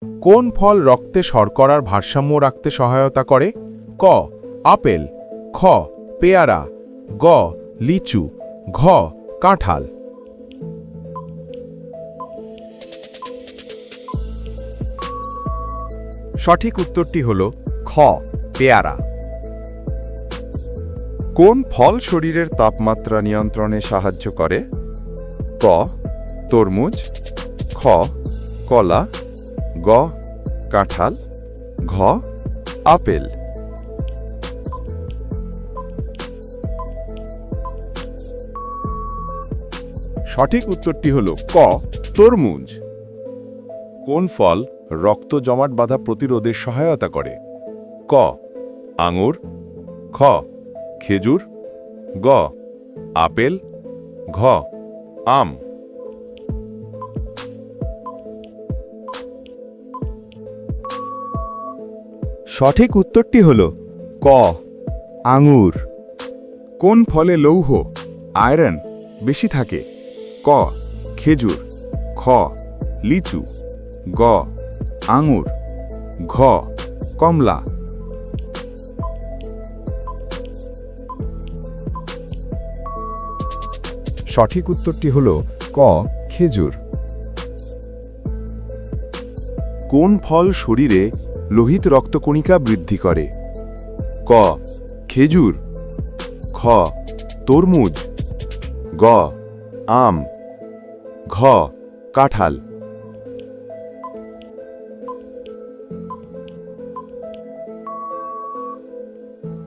কোন ফল রক্তে শর্করার ভারসাম্য রাখতে সহায়তা করে? ক আপেল, খ পেয়ারা, গ লিচু, ঘ কাঁঠাল। সঠিক উত্তরটি হল খ পেয়ারা। কোন ফল শরীরের তাপমাত্রা নিয়ন্ত্রণে সাহায্য করে? ক তরমুজ, খ কলা, গ কাঁঠাল, ঘ আপেল। সঠিক উত্তরটি হল ক তরমুজ। কোন ফল রক্ত জমাট বাঁধা প্রতিরোধে সহায়তা করে? ক আঙুর, খ খেজুর, গ আপেল, ঘ আম। সঠিক উত্তরটি হল ক আঙুর। কোন ফলে লৌহ আয়রন বেশি থাকে? ক খেজুর, খ লিচু, গ আঙুর, ঘ কমলা। সঠিক উত্তরটি হল ক খেজুর। কোন ফল শরীরে লোহিত রক্তকণিকা বৃদ্ধি করে? ক খেজুর, খ তরমুজ, গ আম, ঘ কাঁঠাল।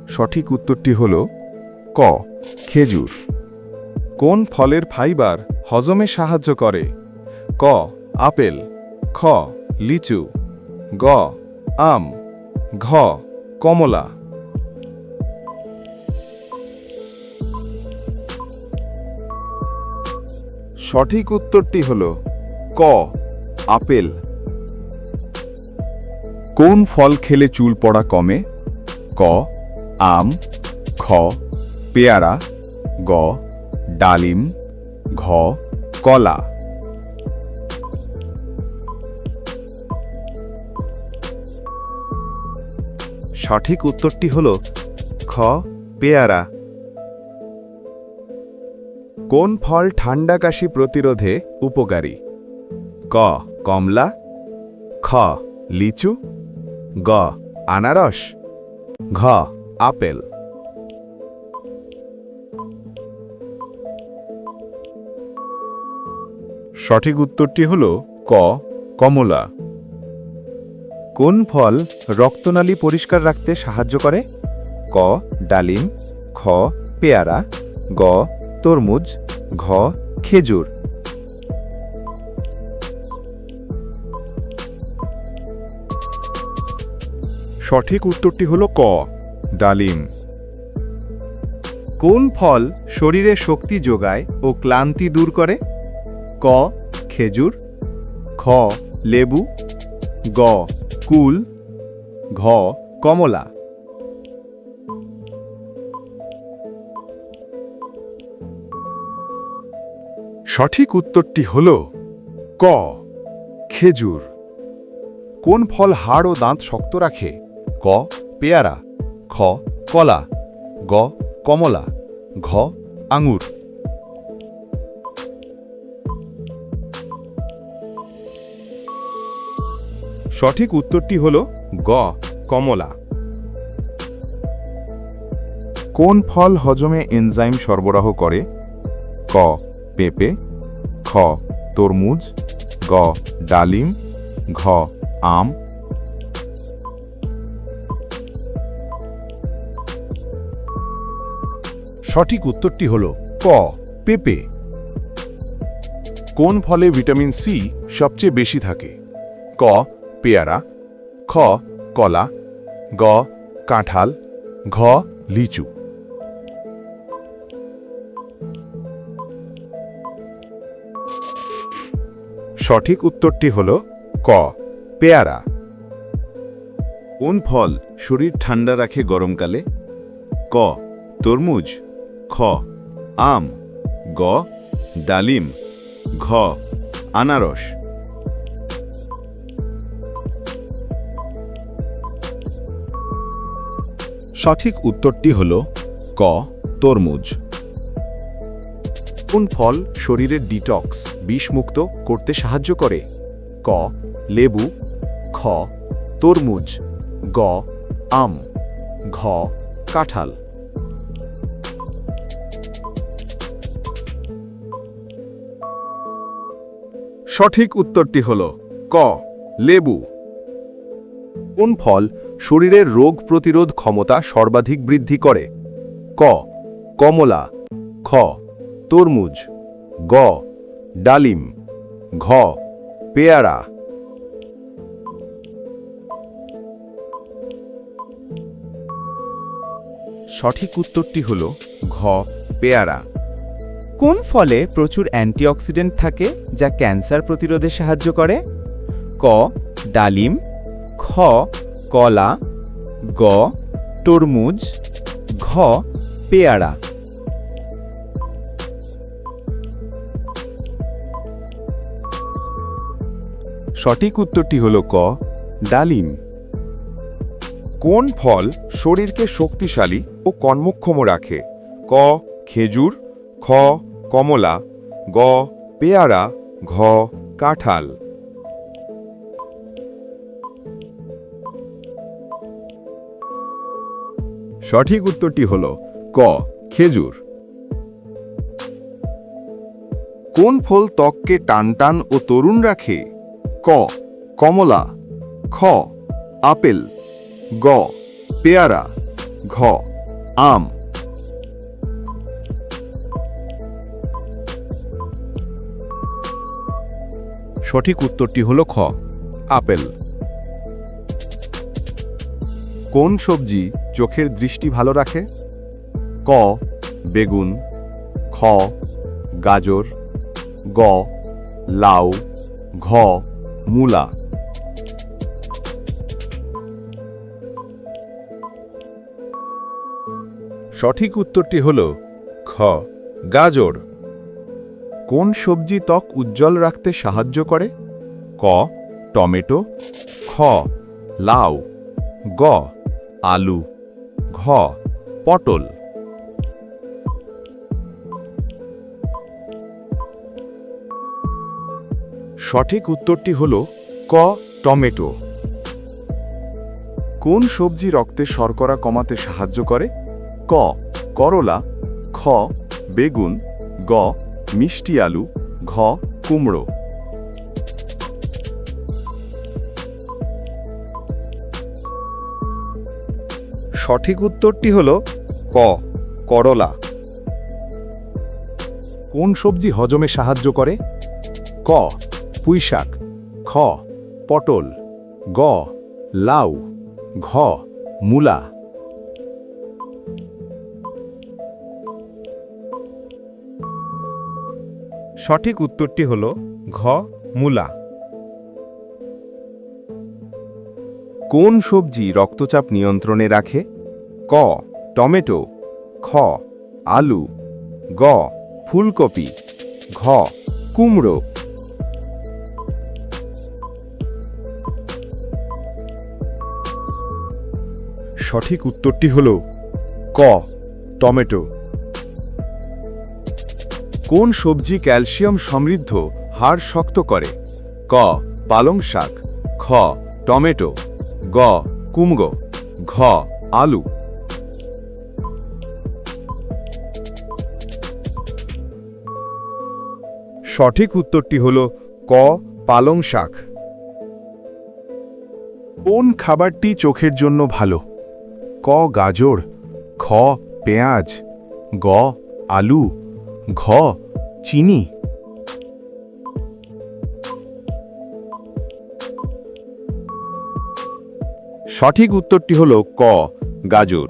সঠিক উত্তরটি হল ক খেজুর। কোন ফলের ফাইবার হজমে সাহায্য করে? ক আপেল, খ লিচু, গ আম, ঘ কমলা। সঠিক উত্তরটি হল ক আপেল। কোন ফল খেলে চুল পড়া কমে? ক আম, খ পেয়ারা, গ ডালিম, ঘ কলা। সঠিক উত্তরটি হল খ পেয়ারা। কোন ফল ঠান্ডা কাশি প্রতিরোধে উপকারী? ক কমলা, খ লিচু, গ আনারস, ঘ আপেল। সঠিক উত্তরটি হল ক কমলা। কোন ফল রক্তনালী পরিষ্কার রাখতে সাহায্য করে? ক ডালিম, খ পেয়ারা, গ তরমুজ, ঘ খেজুর। সঠিক উত্তরটি হল ক ডালিম। কোন ফল শরীরে শক্তি যোগায় ও ক্লান্তি দূর করে? ক খেজুর, খ লেবু, গ কুল, ঘ কমলা। সঠিক উত্তরটি হল ক খেজুর। কোন ফল হাড় ও দাঁত শক্ত রাখে? ক পেয়ারা, খ কলা, গ কমলা, ঘ আঙুর। সঠিক উত্তরটি হল গ কমলা। কোন ফল হজমে এনজাইম সরবরাহ করে? ক পেঁপে, খ তরমুজ, গ ডালিম, ঘ আম। সঠিক উত্তরটি হল ক পেঁপে। কোন ফলে ভিটামিন সি সবচেয়ে বেশি থাকে? ক পেয়ারা, খ কলা, গ কাঁঠাল, ঘ লিচু। সঠিক উত্তরটি হল ক পেয়ারা। কোন ফল শরীর ঠান্ডা রাখে গরমকালে? ক তরমুজ, খ আম, গ ডালিম, ঘ আনারস। সঠিক উত্তরটি হল ক তরমুজ। কোন ফল শরীরের ডিটক্স বিষমুক্ত করতে সাহায্য করে? ক লেবু, খ তরমুজ, গ আম, ঘ কাঁঠাল। সঠিক উত্তরটি হল ক লেবু। কোন ফল শরীরের রোগ প্রতিরোধ ক্ষমতা সর্বাধিক বৃদ্ধি করে? ক কমলা, খ তরমুজ, গ ডালিম, ঘ পেয়ারা। সঠিক উত্তরটি হল ঘ পেয়ারা। কোন ফলে প্রচুর অ্যান্টিঅক্সিডেন্ট থাকে যা ক্যান্সার প্রতিরোধে সাহায্য করে? ক ডালিম, খ কলা, গ তরমুজ, ঘ পেয়ারা। সঠিক উত্তরটি হল ক ডালিম। কোন ফল শরীরকে শক্তিশালী ও কর্মক্ষম রাখে? ক খেজুর, খ কমলা, গ পেয়ারা, ঘ কাঁঠাল। সঠিক উত্তরটি হল ক খেজুর। কোন ফল ত্বককে টানটান ও তরুণ রাখে? ক কমলা, খ আপেল, গ পেয়ারা, ঘ আম। সঠিক উত্তরটি হল খ আপেল। কোন সবজি চোখের দৃষ্টি ভালো রাখে? ক বেগুন, খ গাজর, গ লাউ, ঘ মূলা। সঠিক উত্তরটি হল খ গাজর। কোন সবজি ত্বক উজ্জ্বল রাখতে সাহায্য করে? ক টমেটো, খ লাউ, গ আলু, ঘ পটল। সঠিক উত্তরটি হল ক টমেটো। কোন সবজি রক্তে শর্করা কমাতে সাহায্য করে? ক করলা, খ বেগুন, গ মিষ্টি আলু, ঘ কুমড়ো। সঠিক উত্তরটি হল ক করলা। কোন সবজি হজমে সাহায্য করে? ক পুঁইশাক, খ পটল, গ লাউ, ঘ মূলা। সঠিক উত্তরটি হল ঘ মূলা। কোন সবজি রক্তচাপ নিয়ন্ত্রণে রাখে? ক টমেটো, খ আলু, গ ফুলকপি, ঘ কুমড়ো। সঠিক উত্তরটি হল ক টমেটো। কোন সবজি ক্যালসিয়াম সমৃদ্ধ হাড় শক্ত করে? ক পালং শাক, খ টমেটো, গ কুমড়ো, ঘ আলু। সঠিক উত্তরটি হল ক পালং শাক। কোন খাবারটি চোখের জন্য ভালো? ক গাজর, খ পেঁয়াজ, গ আলু, ঘ চিনি। সঠিক উত্তরটি হল ক গাজর।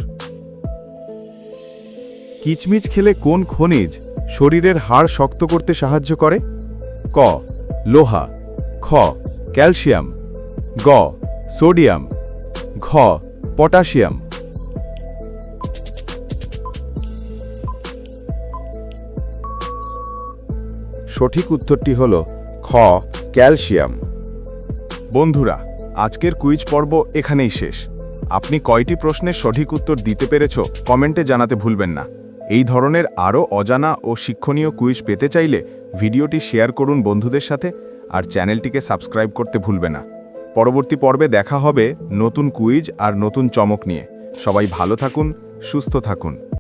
কিচমিচ খেলে কোন খনিজ শরীরের হাড় শক্ত করতে সাহায্য করে? ক লোহা, খ ক্যালসিয়াম, গ সোডিয়াম, ঘ পটাশিয়াম। সঠিক উত্তরটি হল খ ক্যালসিয়াম। বন্ধুরা, আজকের কুইজ পর্ব এখানেই শেষ। আপনি কয়টি প্রশ্নের সঠিক উত্তর দিতে পেরেছ কমেন্টে জানাতে ভুলবেন না। এই ধরনের আরও অজানা ও শিক্ষণীয় কুইজ পেতে চাইলে ভিডিওটি শেয়ার করুন বন্ধুদের সাথে আর চ্যানেলটিকে সাবস্ক্রাইব করতে ভুলবে না। পরবর্তী পর্বে দেখা হবে নতুন কুইজ আর নতুন চমক নিয়ে। সবাই ভালো থাকুন, সুস্থ থাকুন।